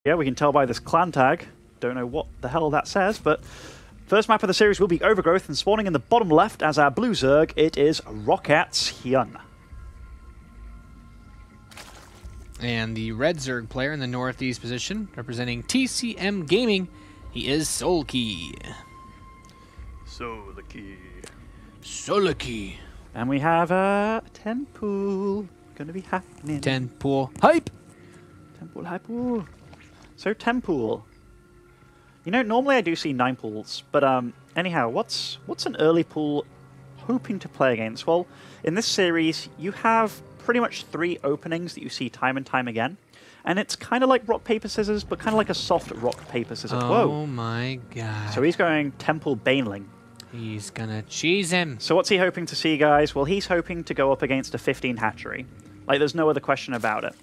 Yeah, we can tell by this clan tag. Don't know what the hell that says, but first map of the series will be Overgrowth, and spawning in the bottom left as our blue Zerg, it is Rockat's HyuN. And the red Zerg player in the northeast position, representing TCM Gaming, he is SoulKey. SoulKey. And we have a 10 pool gonna be happening. 10 pool hype. 10 pool hype. Ooh. So 10 pool. You know, normally I do see 9 pools, but anyhow, what's an early pool hoping to play against? Well, in this series, you have pretty much 3 openings that you see time and time again, and it's kind of like rock paper scissors, but kind of like a soft rock paper scissors. Oh Whoa! My god! So he's going Temple Baneling. He's gonna cheese him. So what's he hoping to see, guys? Well, he's hoping to go up against a 15 hatchery. Like, there's no other question about it.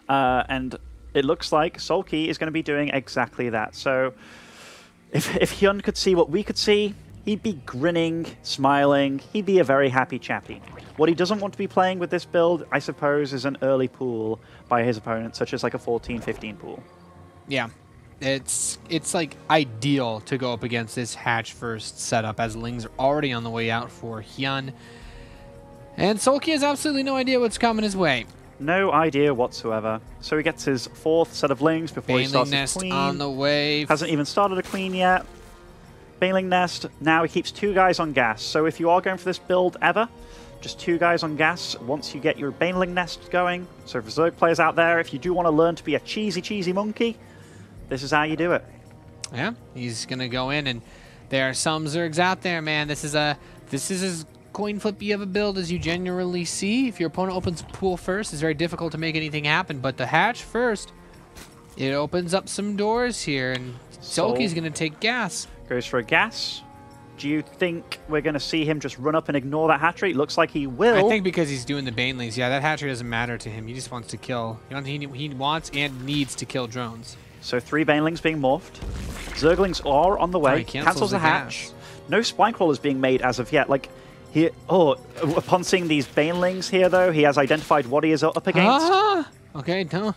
And it looks like SoulKey is going to be doing exactly that. So if HyuN could see what we could see, he'd be grinning, smiling. He'd be a very happy chappy. What he doesn't want to be playing with this build, I suppose, is an early pool by his opponent, such as like a 14-15 pool. Yeah. It's like ideal to go up against this hatch first setup, as Lings are already on the way out for HyuN. And SoulKey has absolutely no idea what's coming his way. No idea whatsoever. So he gets his 4th set of Lings before he starts his queen. On the way. Hasn't even started a queen yet. Baneling Nest. Now he keeps 2 guys on gas. So if you are going for this build ever, just 2 guys on gas once you get your Baneling Nest going. So for Zerg players out there, if you do want to learn to be a cheesy monkey, this is how you do it. Yeah, he's gonna go in, and there are some Zergs out there, man. This is as coin flippy of a build as you generally see. If your opponent opens pool first, it's very difficult to make anything happen. But the hatch first, it opens up some doors here, and SoulKey's gonna take gas. Goes for a gas. Do you think we're going to see him just run up and ignore that hatchery? It looks like he will. I think because he's doing the Banelings, yeah, that hatchery doesn't matter to him. He just wants to kill. He wants and needs to kill drones. So 3 Banelings being morphed. Zerglings are on the way. Cancels the hatch. Gas. No spine crawlers being made as of yet. Like, here, upon seeing these Banelings here, though, he has identified what he is up against. Okay, no.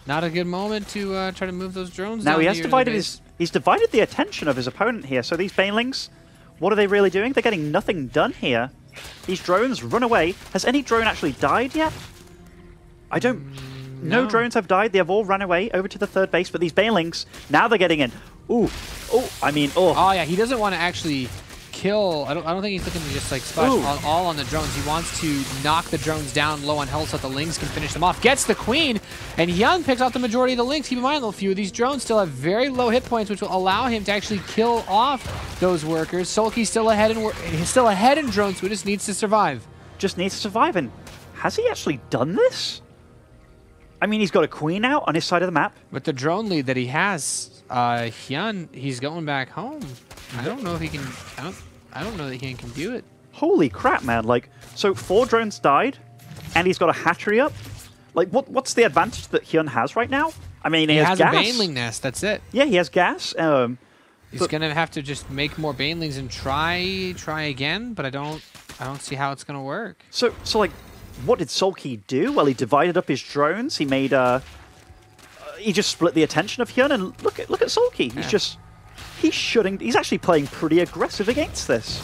Not a good moment to try to move those drones. Now he has divided he's divided the attention of his opponent here. So these Banelings, what are they really doing? They're getting nothing done here. These drones run away. Has any drone actually died yet? I don't... No drones have died. They have all run away over to the 3rd base. But these Banelings, now they're getting in. Oh, yeah, he doesn't want to actually kill. I don't think he's looking to just like splash all on the drones. He wants to knock the drones down low on health so that the Lings can finish them off. Gets the queen, and HyuN picks out the majority of the Lings. Keep in mind, a few of these drones still have very low hit points, which will allow him to actually kill off those workers. SoulKey's still ahead in drones, so he just needs to survive. Just needs to survive, and has he actually done this? I mean, he's got a queen out on his side of the map. With the drone lead that he has, HyuN, he's going back home. I don't know if he can. I don't know that he can do it. Holy crap, man! Like, so 4 drones died, and he's got a hatchery up. Like, what's the advantage that HyuN has right now? I mean, he has gas. A Baneling Nest. That's it. Yeah, he has gas. He's gonna have to just make more Banelings and try again. But I don't see how it's gonna work. So like, what did SoulKey do? Well, he divided up his drones. He made he just split the attention of HyuN, and look at SoulKey. Yeah. He's actually playing pretty aggressive against this.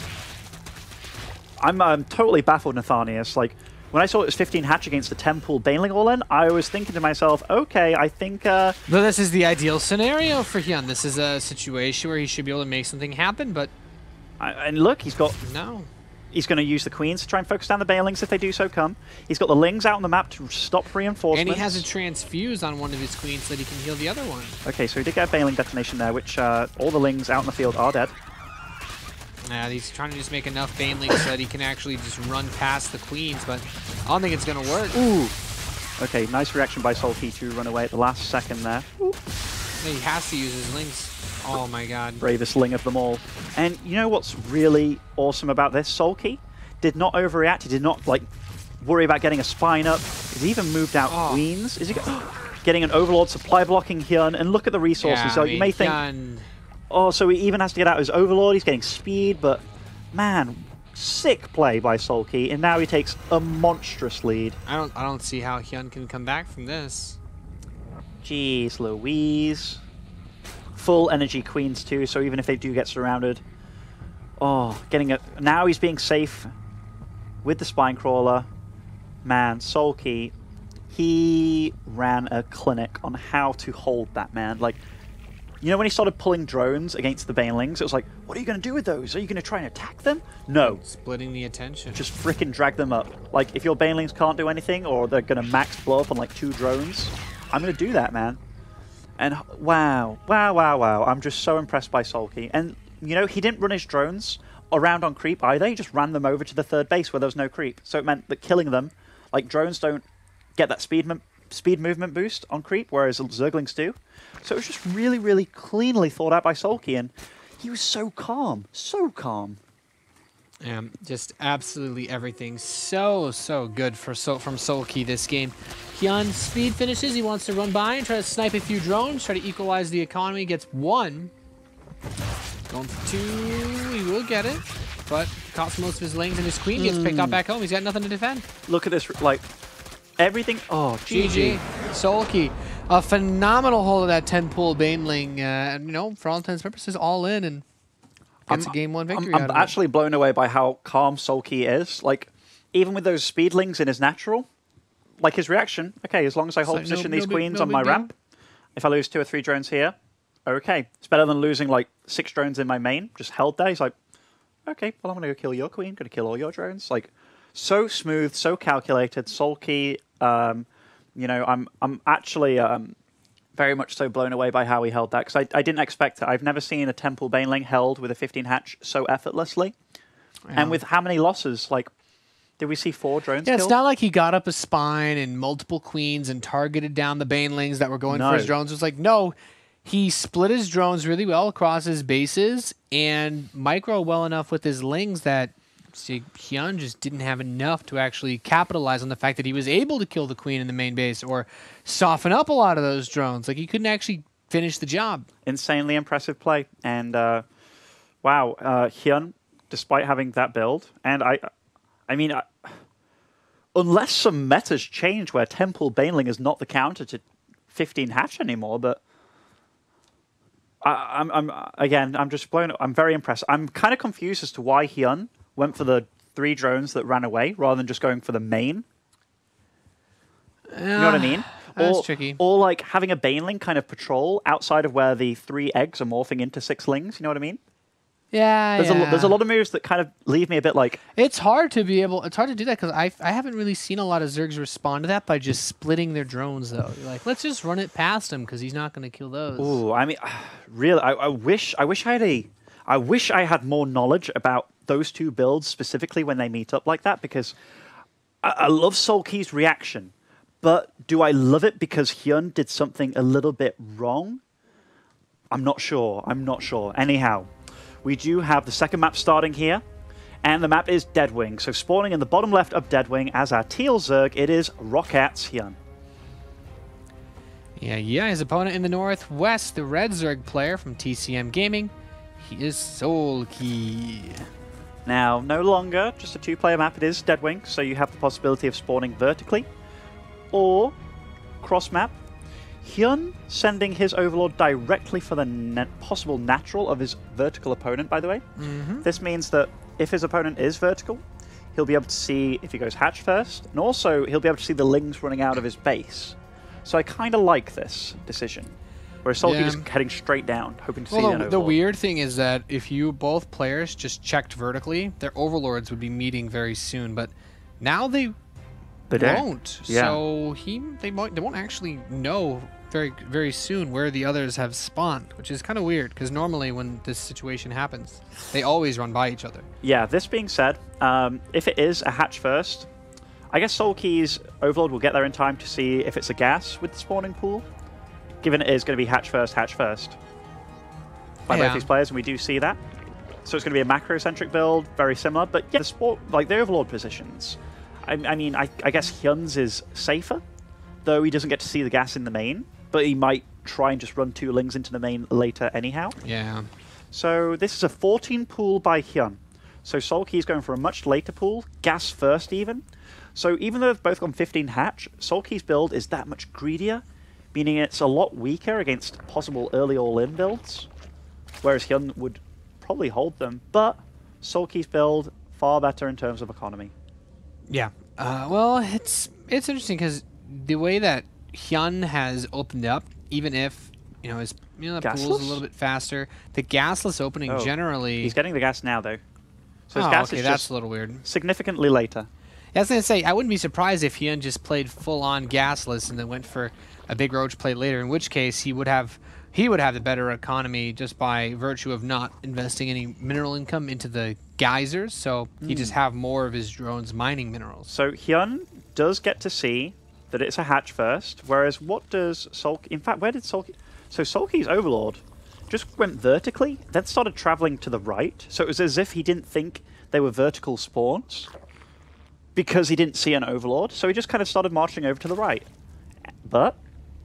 I'm totally baffled, Nathanius. Like, when I saw it was 15 hatch against the 10 pool Baneling all in, I was thinking to myself, okay, I think... But this is the ideal scenario for HyuN. This is a situation where he should be able to make something happen, but... And look, he's got... No. He's going to use the queens to try and focus down the Banelings if they do so come. He's got the Lings out on the map to stop reinforcements. And he has a transfuse on one of his queens so that he can heal the other one. Okay, so he did get a Baneling detonation there, which all the Lings out in the field are dead. Yeah, he's trying to just make enough Banelings so that he can actually just run past the queens, but I don't think it's going to work. Ooh. Okay, nice reaction by SoulKey to run away at the last second there. Ooh. He has to use his Lings. Oh my god. Bravest Ling of them all. And you know what's really awesome about this? SoulKey did not overreact. He did not, like, worry about getting a spine up. He's even moved out queens. Is he getting an Overlord supply blocking HyuN? And look at the resources. Yeah, so you may think, so he even has to get out his Overlord. He's getting speed, but man, sick play by SoulKey. And now he takes a monstrous lead. I don't see how HyuN can come back from this. Jeez Louise. Full energy queens too, so even if they do get surrounded. Oh, getting it. Now he's being safe with the spine crawler. Man, SoulKey, he ran a clinic on how to hold that, man. Like, you know when he started pulling drones against the Banelings, it was like, what are you going to do with those? Are you going to try and attack them? No. Splitting the attention. Just frickin' drag them up. Like, if your Banelings can't do anything, or they're going to max blow up on like 2 drones, I'm going to do that, man. And wow, wow, wow, wow. I'm just so impressed by SoulKey. And, you know, he didn't run his drones around on creep either. He just ran them over to the 3rd base where there was no creep. So it meant that killing them, like, drones don't get that speed movement boost on creep, whereas Zerglings do. So it was just really, really cleanly thought out by SoulKey, and he was so calm, so calm. Just absolutely everything so good from SoulKey this game. HyuN speed finishes. He wants to run by and try to snipe a few drones, try to equalize the economy. Gets 1. Going for 2. He will get it, but costs most of his lanes, and his queen gets picked up back home. He's got nothing to defend. Look at this, like, everything. Oh, GG. SoulKey, a phenomenal hold of that 10-pool Baneling. You know, for all intents and purposes, all in, and gets a game 1 victory. I'm actually blown away by how calm SoulKey is. Like, even with those speedlings in his natural, like his reaction, okay, as long as I hold position these queens on my ramp, if I lose 2 or 3 drones here, okay. It's better than losing like 6 drones in my main, just held there. He's like, okay, well, I'm going to go kill your queen, going to kill all your drones. Like, so smooth, so calculated. SoulKey, you know, I'm actually very much so blown away by how he held that, because I didn't expect it. I've never seen a Temple Baneling held with a 15 hatch so effortlessly. Yeah. And with how many losses, like, did we see 4 drones killed? It's not like he got up a spine and multiple queens and targeted down the Banelings that were going for his drones. It was like, no, he split his drones really well across his bases and micro well enough with his lings that HyuN just didn't have enough to actually capitalize on the fact that he was able to kill the queen in the main base or soften up a lot of those drones. Like, he couldn't actually finish the job. Insanely impressive play. And, wow, HyuN, despite having that build, and I mean, unless some metas change where Temple Baneling is not the counter to 15 hatch anymore, but I'm just blown. I'm very impressed. I'm kind of confused as to why HyuN went for the 3 drones that ran away rather than just going for the main. You know what I mean? That's tricky. Or like having a Baneling kind of patrol outside of where the 3 eggs are morphing into 6 lings. You know what I mean? Yeah, there's a lot of moves that kind of leave me a bit like... It's hard to do that because I haven't really seen a lot of Zergs respond to that by just splitting their drones, though. You're like, let's just run it past him because he's not going to kill those. Ooh, I mean, really, I wish I had more knowledge about those 2 builds specifically when they meet up like that, because I love SoulKey's reaction, but do I love it because HyuN did something a little bit wrong? I'm not sure. Anyhow, we do have the second map starting here, and the map is Deadwing. So spawning in the bottom left of Deadwing as our teal Zerg, it is Rockat's HyuN. Yeah, his opponent in the northwest, the red Zerg player from TCM Gaming, he is SoulKey. Now, no longer just a 2-player map, it is Deadwing, so you have the possibility of spawning vertically or cross-map. HyuN sending his Overlord directly for the possible natural of his vertical opponent, by the way. This means that if his opponent is vertical, he'll be able to see if he goes hatch first, and also he'll be able to see the lings running out of his base. So I kind of like this decision, whereas SoulKey is heading straight down, hoping to see an Overlord. The weird thing is that if both players just checked vertically, their Overlords would be meeting very soon, but now they won't. Yeah. So they won't actually know very, very soon where the others have spawned, which is kind of weird because normally when this situation happens, they always run by each other. Yeah, this being said, if it is a hatch first, I guess SoulKey's Overlord will get there in time to see if it's a gas with the spawning pool, given it is going to be hatch first by both these players, and we do see that. So it's going to be a macro-centric build, very similar, but yeah, the Overlord positions. I mean, I guess HyuN's is safer, though he doesn't get to see the gas in the main, but he might try and just run 2 lings into the main later anyhow. Yeah. So this is a 14 pool by HyuN. So SoulKey's going for a much later pool, gas first even. So even though they've both gone 15 hatch, SoulKey's build is that much greedier meaning it's a lot weaker against possible early all-in builds, whereas HyuN would probably hold them, but SoulKey's build far better in terms of economy. Yeah. Well, it's interesting because the way that HyuN has opened up, even if the pool's a little bit faster, the gasless opening generally. He's getting the gas now though, so his gas is that's just a little weird. Significantly later. I was gonna say I wouldn't be surprised if HyuN just played full-on gasless and then went for a big roach play later, in which case he would have the better economy just by virtue of not investing any mineral income into the geysers, so he just have more of his drones mining minerals. So HyuN does get to see that it's a hatch first, whereas what does SoulKey... In fact, where did SoulKey... So SoulKey's Overlord just went vertically, then started traveling to the right, so it was as if he didn't think they were vertical spawns because he didn't see an Overlord, so he just kind of started marching over to the right. But,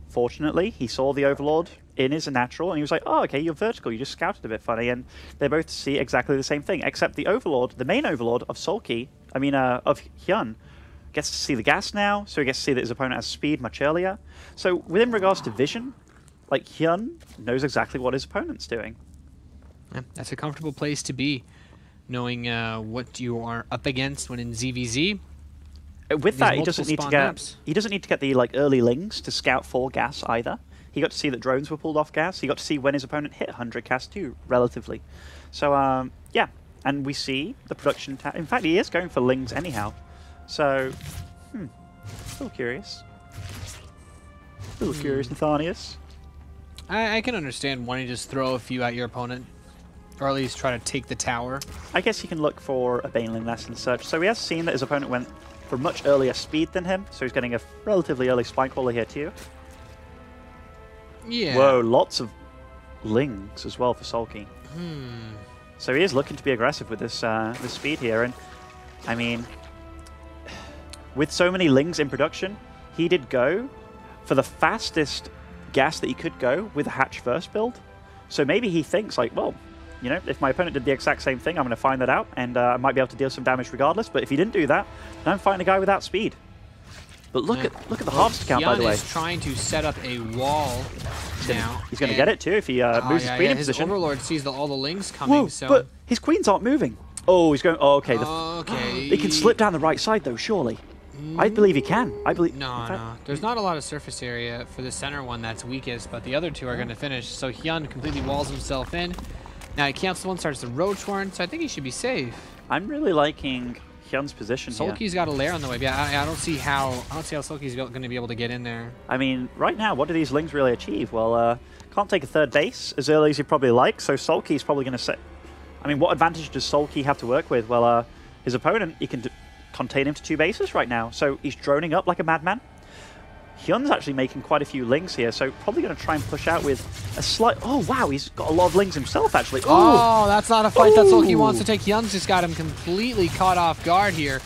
fortunately, he saw the Overlord in his natural, and he was like, oh, okay, you're vertical, you just scouted a bit funny, and they both see exactly the same thing, except the Overlord, the main Overlord of SoulKey, of HyuN, gets to see the gas now, so he gets to see that his opponent has speed much earlier. So, within regards to vision, like, HyuN knows exactly what his opponent's doing. Yeah, that's a comfortable place to be, knowing what you are up against when in ZVZ. With that, he doesn't need to get the early lings to scout for gas either. He got to see that drones were pulled off gas. He got to see when his opponent hit 100 gas too, relatively. So yeah, and we see the production. In fact, he is going for lings anyhow. So, still curious. Still curious, Nathanius. I can understand wanting to just throw a few at your opponent, or at least try to take the tower. I guess he can look for a Baneling nest and such. So he has seen that his opponent went for much earlier speed than him, so he's getting a relatively early spine crawler here too. Yeah. Whoa, lots of lings as well for SoulKey. So he is looking to be aggressive with this this speed here, and I mean, with so many lings in production, he did go for the fastest gas that he could go with a hatch first build. So maybe he thinks like, well, if my opponent did the exact same thing, I'm going to find that out, and I might be able to deal some damage regardless. But if he didn't do that, then I'm fighting a guy without speed. But look at the harvest count, by the way. HyuN is trying to set up a wall now. He's going to get it too if he moves his queen in position. His Overlord sees all the lings coming. Whoa, so but his queens aren't moving. Oh, he's going. Oh, okay. Okay. He can slip down the right side though, surely. I believe he can. I believe. No. There's not a lot of surface area for the center one that's weakest, but the other two are going to finish. So HyuN completely walls himself in. Now he cancels one, starts the Roach Warren, so I think he should be safe. I'm really liking HyuN's position here. SoulKey's got a lair on the way. Yeah, I don't see how SoulKey's going to be able to get in there. I mean, right now, what do these lings really achieve? Well, can't take a third base as early as he probably likes, so SoulKey's probably going to set. I mean, what advantage does SoulKey have to work with? Well, his opponent, he can contain him to 2 bases right now, so he's droning up like a madman. HyuN's actually making quite a few lings here, so probably going to try and push out with a slight... Oh, wow, he's got a lot of lings himself, actually. Ooh. Oh, that's not a fight that SoulKey wants to take. HyuN's just got him completely caught off guard here.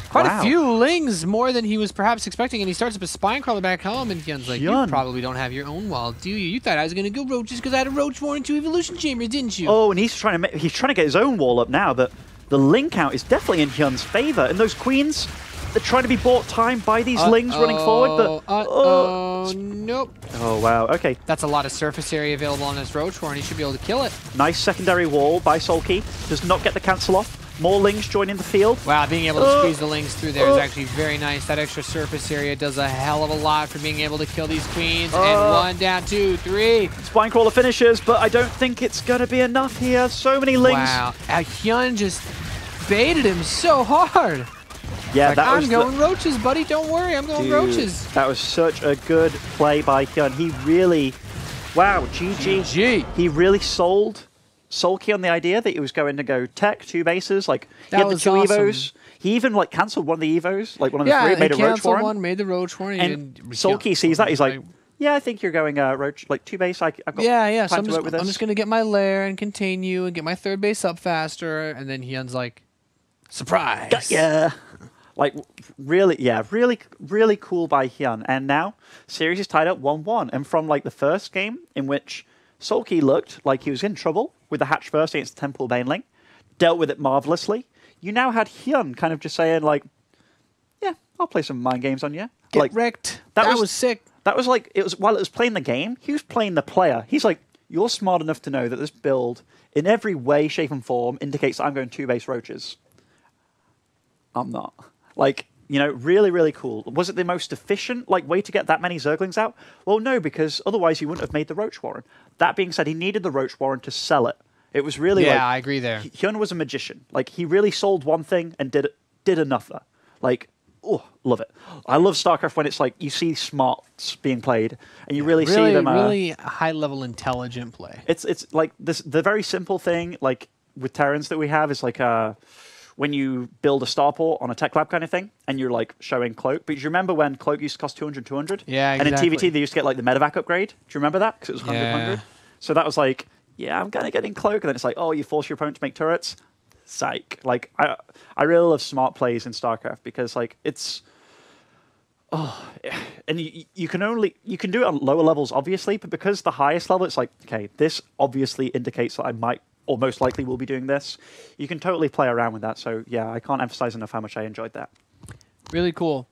Quite a few lings, more than he was perhaps expecting, and he starts up a spine crawler back home, and HyuN's like, you probably don't have your own wall, do you? You thought I was going to go roaches because I had a Roach Warren 2 Evolution Chambers, didn't you? Oh, and he's trying to get his own wall up now, but the ling count is definitely in HyuN's favor, and those queens... They're trying to be bought time by these lings running forward, but... Nope. Oh, wow, okay. That's a lot of surface area available on this Roach Warren. He should be able to kill it. Nice secondary wall by SoulKey. Does not get the cancel off. More lings joining the field. Wow, being able to squeeze the lings through there is actually very nice. That extra surface area does a hell of a lot for being able to kill these queens. And 1 down, 2, 3. Spine crawler finishes, but I don't think it's going to be enough here. So many lings. Wow, HyuN just baited him so hard. Yeah, that was I'm going roaches, buddy. Don't worry, I'm going roaches. That was such a good play by HyuN. He really, wow, GG. He really sold SoulKey on the idea that he was going to go tech 2 bases. Like he had the 2 evos. He even cancelled one of the evos, like one of the 3, made a Roach Warren. One, made the Roach Warren. And SoulKey sees that. He's like, yeah, I think you're going Roach, 2 base. I've got time to work with this. I'm just going to get my lair and contain you and get my 3rd base up faster. And then HyuN's like, surprise. Yeah. Really cool by HyuN. And now, series is tied up 1-1. And from, the first game, in which SoulKey looked like he was in trouble with the hatch first against the Temple Baneling, dealt with it marvelously, you now had HyuN kind of just saying, yeah, I'll play some mind games on you. Get wrecked. That was sick. that was like, while it was playing the game, he was playing the player. He's like, you're smart enough to know that this build, in every way, shape, and form, indicates that I'm going 2 base roaches. I'm not. Like, you know, really, really cool. Was it the most efficient way to get that many Zerglings out? Well, no, because otherwise he wouldn't have made the Roach Warren. That being said, he needed the Roach Warren to sell it. It was really yeah, I agree there. HyuN was a magician. Like, he really sold one thing and did another. Like, oh, love it. I love StarCraft when it's like you see smarts being played and you really see them. Really high-level intelligent play. It's like the very simple thing, like with Terrans that we have, is like when you build a starport on a tech lab kind of thing, and you're like showing Cloak. But do you remember when Cloak used to cost 200, 200? Yeah, exactly. And in TVT they used to get like the medevac upgrade. Do you remember that? Because it was 100, Yeah. 100. So that was like, yeah, I'm kind of getting Cloak, and then it's like, oh, you force your opponent to make turrets. Psych. Like I really love smart plays in StarCraft because like it's and you can do it on lower levels obviously, but because the highest level it's like, okay, this obviously indicates that I might or most likely will be doing this. You can totally play around with that. So yeah, I can't emphasize enough how much I enjoyed that. Really cool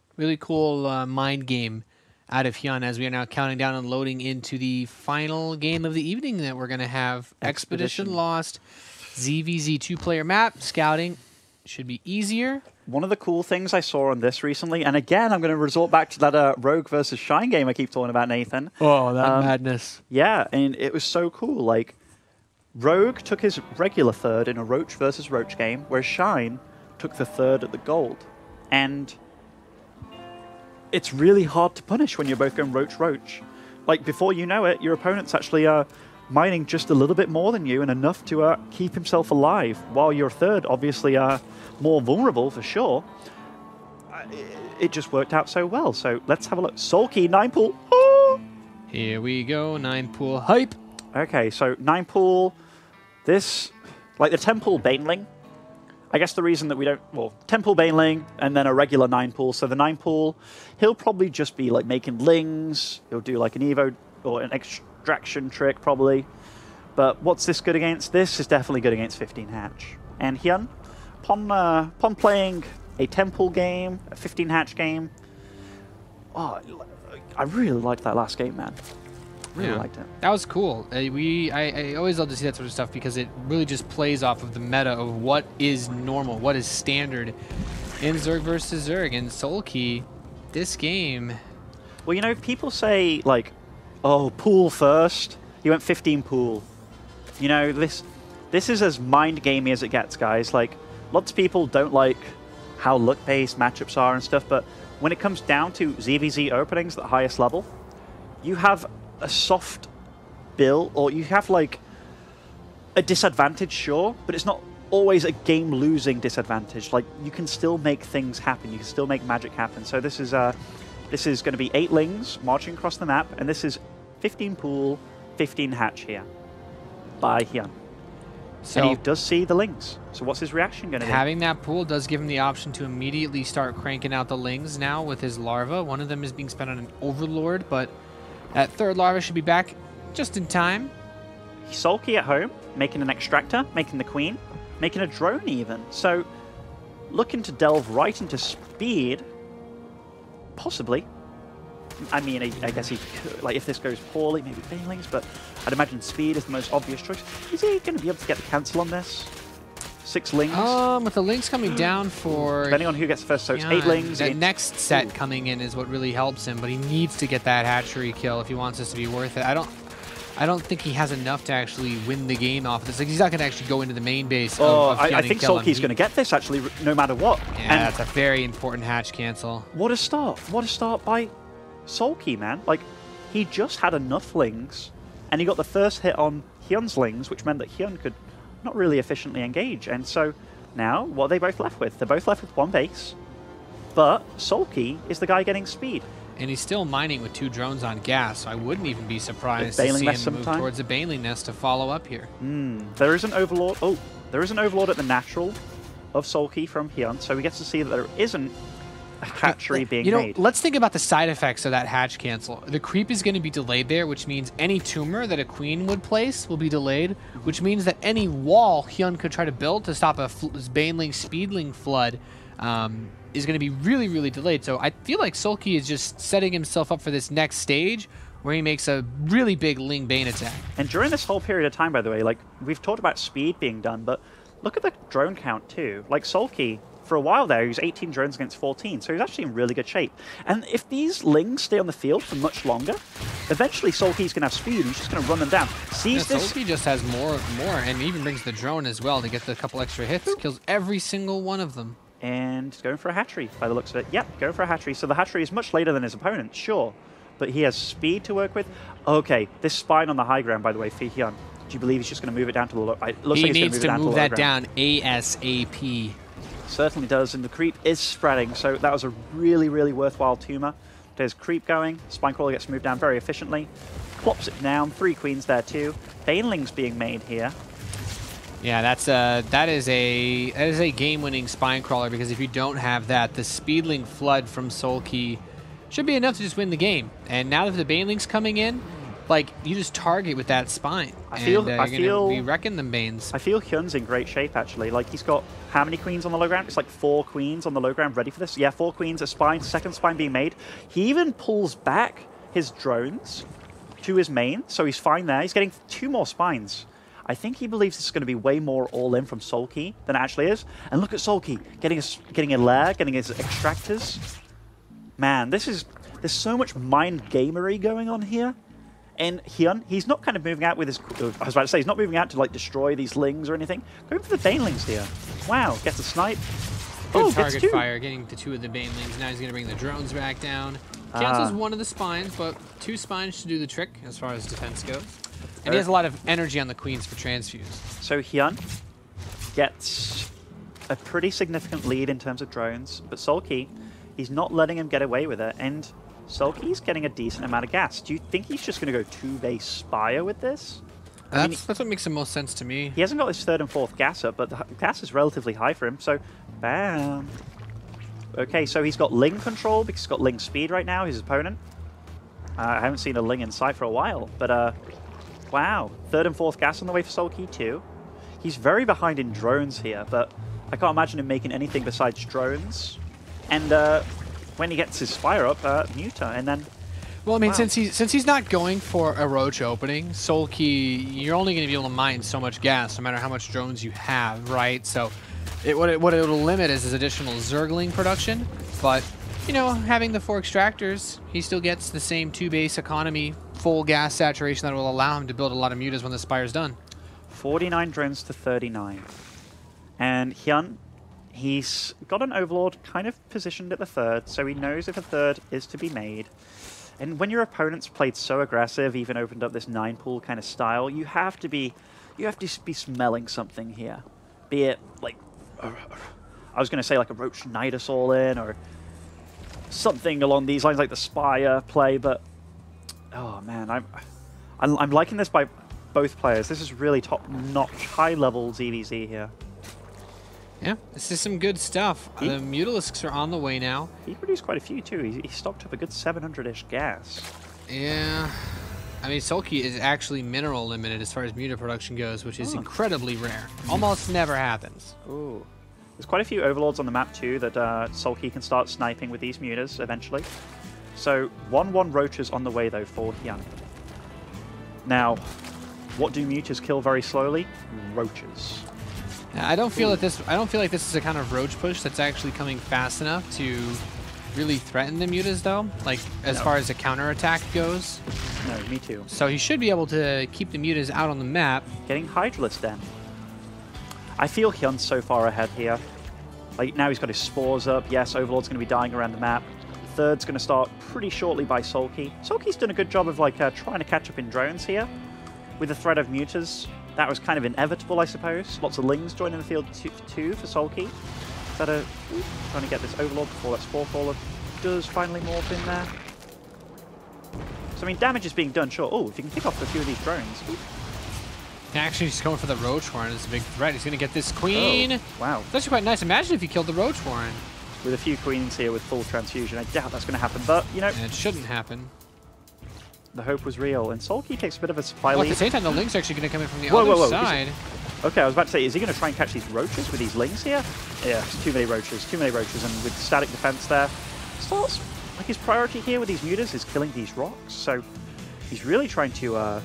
mind game out of HyuN as we are now counting down and loading into the final game of the evening that we're going to have. Expedition Lost, ZVZ 2-player map. Scouting should be easier. One of the cool things I saw on this recently, and again, I'm going to resort back to that Rogue versus Shine game I keep talking about, Nathan. Oh, that madness. Yeah, and it was so cool. Like, Rogue took his regular third in a Roach versus Roach game, whereas Shine took the third at the Gold. And it's really hard to punish when you're both going Roach-Roach. Like, before you know it, your opponent's actually mining just a little bit more than you and enough to keep himself alive, while your third, obviously, more vulnerable for sure. It just worked out so well. So let's have a look. SoulKey, 9-pool. Oh! Here we go, 9-pool hype. Okay, so 9-pool. This, like the 10-pool Baneling. I guess the reason that we don't, well, 10-pool Baneling and then a regular 9-pool. So the 9-pool, he'll probably just be like making lings. He'll do like an Evo or an extraction trick probably. But what's this good against? This is definitely good against 15 hatch. And HyuN, upon playing a 10-pool game, a 15 hatch game, oh, I really liked that last game, man. Really liked it. That was cool. I always love to see that sort of stuff because it really just plays off of the meta of what is normal, what is standard in Zerg versus Zerg. And SoulKey, this game... Well, you know, people say, like, oh, pool first. He went 15 pool. You know, this is as mind-gamey as it gets, guys. Like, lots of people don't like how luck-based matchups are and stuff, but when it comes down to ZVZ openings at the highest level, you have a soft build, or you have like a disadvantage, sure, but it's not always a game-losing disadvantage. Like, you can still make things happen. You can still make magic happen. So this is going to be 8 lings marching across the map, and this is 15 pool, 15 hatch here by HyuN. So, and he does see the lings. So what's his reaction going to be? Having that pool does give him the option to immediately start cranking out the lings now with his larva. One of them is being spent on an Overlord, but that third larva should be back just in time. SoulKey at home, making an extractor, making the queen, making a drone even. So looking to delve right into speed, possibly. I mean, I guess he could, like, if this goes poorly, maybe Banelings, but I'd imagine speed is the most obvious choice. Is he going to be able to get the cancel on this? 6 lings? With the lings coming down for... Depending on who gets first, so it's 8 lings. That next set coming in is what really helps him, but he needs to get that hatchery kill if he wants this to be worth it. I don't think he has enough to actually win the game off of this. Like, he's not going to actually go into the main base of I think SoulKey's going to get this, actually, no matter what. Yeah, and that's a very important hatch cancel. What a start. What a start by SoulKey, man. Like, he just had enough lings, and he got the first hit on HyuN's lings, which meant that HyuN could not really efficiently engage. And so now, what are they both left with? They're both left with 1 base, but SoulKey is the guy getting speed. And he's still mining with 2 drones on gas, so I wouldn't even be surprised to see him move towards a Baneling nest to follow up here. There is an Overlord. Oh, there is an Overlord at the natural of SoulKey from HyuN, so we get to see that there isn't a hatchery being made. Let's think about the side effects of that hatch cancel. The creep is going to be delayed there, which means any tumor that a queen would place will be delayed, which means that any wall HyuN could try to build to stop a Baneling Speedling flood is going to be really, really delayed. So I feel like SoulKey is just setting himself up for this next stage where he makes a really big Ling Bane attack. And during this whole period of time, by the way, like, we've talked about speed being done, but look at the drone count too. Like, SoulKey, for a while there, he was 18 drones against 14, so he's actually in really good shape. And if these Lings stay on the field for much longer, eventually SoulKey's going to have speed, and he's just going to run them down. Sees this... SoulKey just has more, and even brings the drone as well to get the couple extra hits. Kills every single one of them. And he's going for a hatchery, by the looks of it. Yep, going for a hatchery. So the hatchery is much later than his opponent, sure. But he has speed to work with. Okay, this spine on the high ground, by the way, for HyuN. Do you believe he's just going to move it down to the low? He needs to move that down ASAP. Certainly does, and the creep is spreading, so that was a really, really worthwhile tumor. There's creep going. Spinecrawler gets moved down very efficiently. Plops it down. 3 queens there too. Banelings being made here. Yeah, that is a game-winning Spinecrawler, because if you don't have that, the Speedling Flood from SoulKey should be enough to just win the game. And now that the Baneling's coming in, like, you just target with that spine. I feel we reckon them Banes. I feel HyuN's in great shape, actually. Like, he's got how many queens on the low ground? It's like 4 queens on the low ground ready for this. Yeah, 4 queens, a spine, second spine being made. He even pulls back his drones to his main, so he's fine there. He's getting 2 more spines. I think he believes this is going to be way more all-in from SoulKey than it actually is. And look at SoulKey getting a lair, getting his extractors. Man, there's so much mind gamery going on here. And HyuN, he's not kind of moving out with his... I was about to say, he's not moving out to, like, destroy these Lings or anything. Going for the Banelings here. Wow, gets a snipe. Good target fire, getting to 2 of the Banelings. Now he's going to bring the drones back down. Cancels 1 of the spines, but 2 spines should do the trick as far as defense goes. And he has a lot of energy on the queens for transfuse. So HyuN gets a pretty significant lead in terms of drones, but SoulKey, he's not letting him get away with it, and SoulKey's getting a decent amount of gas. Do you think he's just going to go 2-base Spire with this? That's what makes the most sense to me. He hasn't got his 3rd and 4th gas up, but the gas is relatively high for him, so bam. Okay, so he's got Ling control because he's got Ling speed right now, his opponent. I haven't seen a Ling in sight for a while, but wow. 3rd and 4th gas on the way for SoulKey too. He's very behind in drones here, but I can't imagine him making anything besides drones. And when he gets his Spire up, Muta, and then... Well, I mean, since he's not going for a roach opening, SoulKey, you're only going to be able to mine so much gas, no matter how much drones you have, right? So what it'll limit is his additional Zergling production, but, you know, having the 4 extractors, he still gets the same 2-base economy, full gas saturation that will allow him to build a lot of mutas when the Spire's done. 49 drones to 39. And HyuN, he's got an Overlord kind of positioned at the 3rd, so he knows if a 3rd is to be made. And when your opponent's played so aggressive, even opened up this 9-pool kind of style, you have to be smelling something here. Be it, like, I was going to say like a Roach Nidus all in, or something along these lines, like the Spire play, but oh man, I'm liking this by both players. This is really top-notch, high-level ZVZ here. Yeah, this is some good stuff. The Mutalisks are on the way now. He produced quite a few too. He stocked up a good 700-ish gas. Yeah. I mean, SoulKey is actually mineral limited as far as muta production goes, which is incredibly rare. Almost never happens. Ooh. There's quite a few Overlords on the map too that SoulKey can start sniping with these mutas eventually. So 1-1 Roaches on the way though for HyuN. Now, what do mutas kill very slowly? Roaches. I don't feel like this is a kind of roach push that's actually coming fast enough to really threaten the mutas, though. Like as far as the counter attack goes. No, me too. So he should be able to keep the mutas out on the map. Getting Hydralisk then. I feel HyuN's so far ahead here. Like now he's got his spores up. Yes, Overlord's going to be dying around the map. 3rd's going to start pretty shortly by SoulKey. SoulKey's done a good job of like trying to catch up in drones here with the threat of mutas. That was kind of inevitable, I suppose. Lots of Lings joining the field too for SoulKey. Trying to get this Overlord before that Spore Caller does finally morph in there. So, I mean, damage is being done, sure. Oh, if you can pick off a few of these drones. Actually, he's going for the Roach Warren. It's a big threat. He's going to get this Queen. Oh, wow. It's actually quite nice. Imagine if he killed the Roach Warren. With a few Queens here with full transfusion. I doubt that's going to happen, but, you know... And it shouldn't happen. The hope was real, and SoulKey takes a bit of a supply lead. At the same time, the Link's actually going to come in from the other side. Okay, I was about to say, is he going to try and catch these roaches with these lings here? Yeah, it's too many roaches, and with static defense there. Starts, like his priority here with these mutas is killing these rocks, so he's really trying to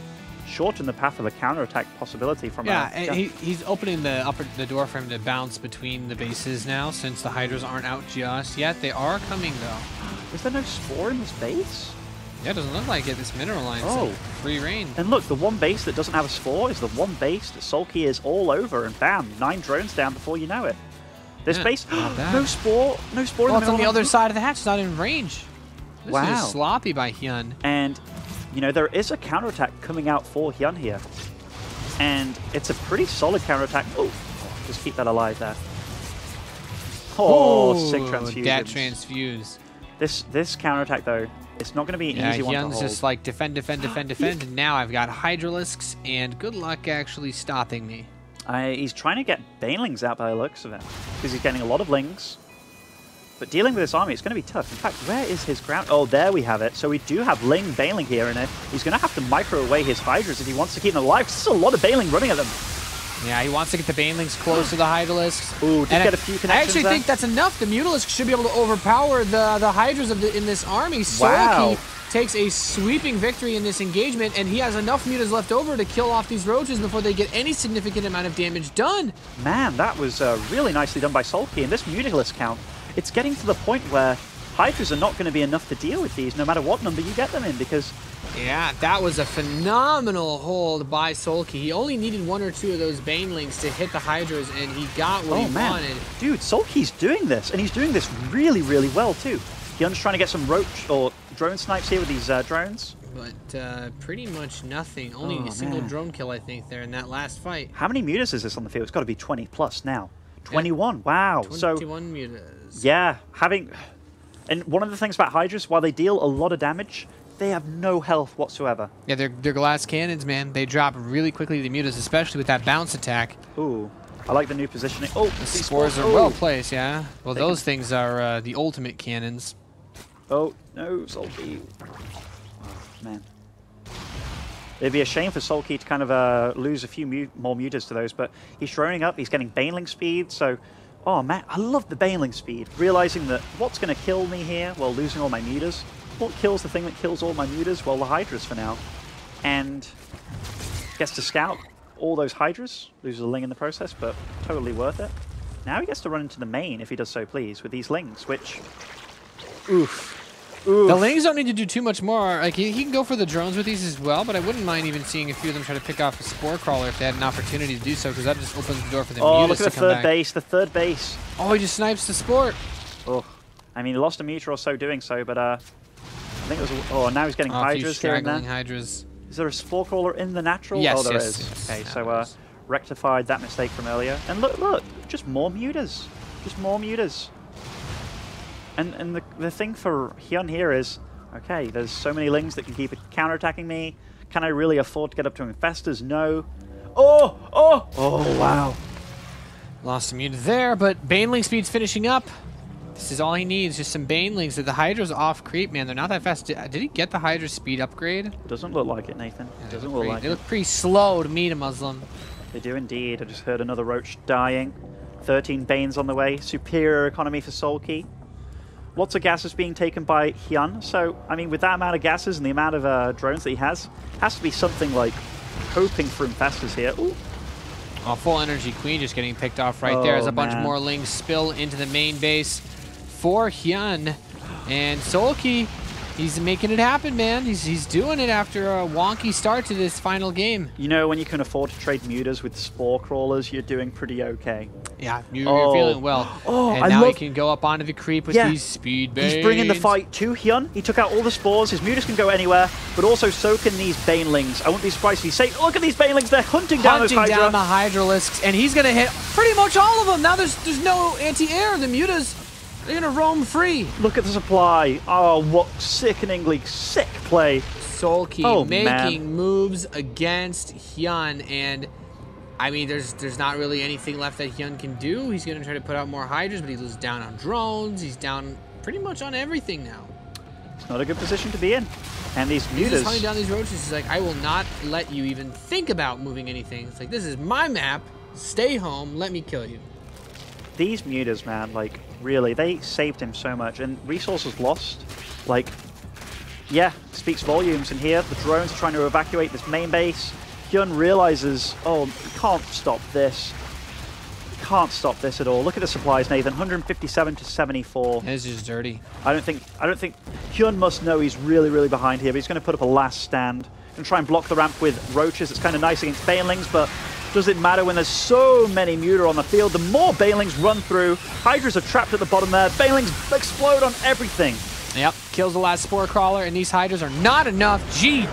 shorten the path of a counterattack possibility from and he's opening the door for him to bounce between the bases now, since the Hydras aren't out just yet. They are coming, though. Is there no spore in this base? Yeah, it doesn't look like it. This mineral line, so free reign. And look, the one base that doesn't have a spore is the one base that SoulKey is all over, and bam, 9 drones down before you know it. This base, no spore in the middle. It's on the other side of the hatch. It's not in range. This is sloppy by HyuN. And, you know, there is a counterattack coming out for HyuN here. And it's a pretty solid counterattack. Oh, just keep that alive there. Oh, sick transfusion. That transfuse. This counterattack, though, it's not going to be an easy one to hold. HyuN's just like defend, and now I've got Hydralisks, and good luck actually stopping me. He's trying to get Banelings out by the looks of it, because he's getting a lot of Lings. But dealing with this army, it's going to be tough. In fact, where is his ground? Oh, there we have it. So we do have Ling Baneling here, and he's going to have to micro away his Hydras if he wants to keep them alive. This is a lot of Baneling running at them. Yeah, he wants to get the Banelings close to the Hydralisks. Ooh, just get a few connections I actually think that's enough. The Mutalisks should be able to overpower the Hydras in this army. SoulKey takes a sweeping victory in this engagement, and he has enough mutas left over to kill off these roaches before they get any significant amount of damage done. Man, that was really nicely done by SoulKey. And this Mutalist count, it's getting to the point where Hydras are not going to be enough to deal with these, no matter what number you get them in, because... Yeah, that was a phenomenal hold by SoulKey. He only needed 1 or 2 of those Banelings to hit the Hydras, and he got what he wanted. Dude, SoulKey's doing this, and he's doing this really, really well, too. HyuN's trying to get some roach or drone snipes here with these drones. But pretty much nothing. Only a single drone kill, I think, there in that last fight. How many mutas is this on the field? It's got to be 20 plus now. 21, yeah. Wow. 21 mutas. Yeah, and one of the things about Hydras, while they deal a lot of damage, they have no health whatsoever. Yeah, they're glass cannons, man. They drop really quickly to the mutas, especially with that bounce attack. Ooh, I like the new positioning. Oh, the spores are well placed, yeah. Well, those things are the ultimate cannons. Oh, no, SoulKey. Oh, man. It'd be a shame for SoulKey to kind of lose a few more mutas to those, but he's droning up, he's getting Baneling speed, so... Oh, man, I love the Baneling speed. Realizing that what's going to kill me here while losing all my mutas? What kills the thing that kills all my mutas? Well, the Hydras for now. And gets to scout all those Hydras. Loses a Ling in the process, but totally worth it. Now he gets to run into the main, if he does so please, with these Lings, which... Oof. Oof. The Lings don't need to do too much more. Like he can go for the drones with these as well, but I wouldn't mind even seeing a few of them try to pick off a Spore Crawler if they had an opportunity to do so, because that just opens the door for the mutas to come back. Oh, look at the third base. Oh, he just snipes the Sport. Oh, I mean, he lost a muta or so doing so, but I think it was... Oh, now he's getting Hydras here and there. Hydras. Is there a Spore Crawler in the natural? Yes, oh, there yes, is. Okay, so rectified that mistake from earlier. And look, just more mutas. Just more mutas. And the thing for HyuN here is, okay, there's so many Lings that can keep counterattacking me. Can I really afford to get up to Infestors? No. Oh, wow. Lost some units there, but Baneling speed's finishing up. This is all he needs, just some Banelings. The Hydra's off creep, man. They're not that fast. Did he get the Hydra speed upgrade? Doesn't look like it, Nathan. Yeah, doesn't look like it. They look pretty slow to meet a Muslim. They do indeed. I just heard another Roach dying. 13 Banes on the way. Superior economy for SoulKey. Lots of gases being taken by HyuN. So, I mean, with that amount of gases and the amount of drones that he has to be something like hoping for Infestors here. Ooh. Oh, full energy Queen just getting picked off right there as a bunch more Lings spill into the main base for HyuN. And SoulKey, he's making it happen, man. He's doing it after a wonky start to this final game. You know, when you can afford to trade mutas with Spore Crawlers, you're doing pretty okay. Yeah, you're feeling well. And now he can go up onto the creep with these speed Banes. He's bringing the fight to HyuN. He took out all the spores. His mutas can go anywhere, but also so can these Banelings. I wouldn't be surprised if he say, look at these Banelings. They're hunting down those Hydra. Hunting down the Hydralisks, and he's going to hit pretty much all of them. Now there's no anti-air. The mutas, they're going to roam free. Look at the supply. Oh, what sickeningly sick play. SoulKey making moves against HyuN, and I mean, there's not really anything left that HyuN can do. He's going to try to put out more Hydras, but he's down on drones. He's down pretty much on everything now. It's not a good position to be in. And these mutas... He's just hunting down these roaches. He's like, I will not let you even think about moving anything. It's like, this is my map. Stay home. Let me kill you. These mutas, man, like, really, they saved him so much. And resources lost, like, yeah, speaks volumes. And here, the drones are trying to evacuate this main base. HyuN realizes, oh, can't stop this. Can't stop this at all. Look at the supplies, Nathan. 157 to 74. It's just dirty. I don't think HyuN must know he's really, really behind here, but he's going to put up a last stand and try and block the ramp with roaches. It's kind of nice against banelings, but does it matter when there's so many muta on the field? The more banelings run through, hydras are trapped at the bottom there. Banelings explode on everything. Yep, kills the last spore crawler, and these hydras are not enough. GG.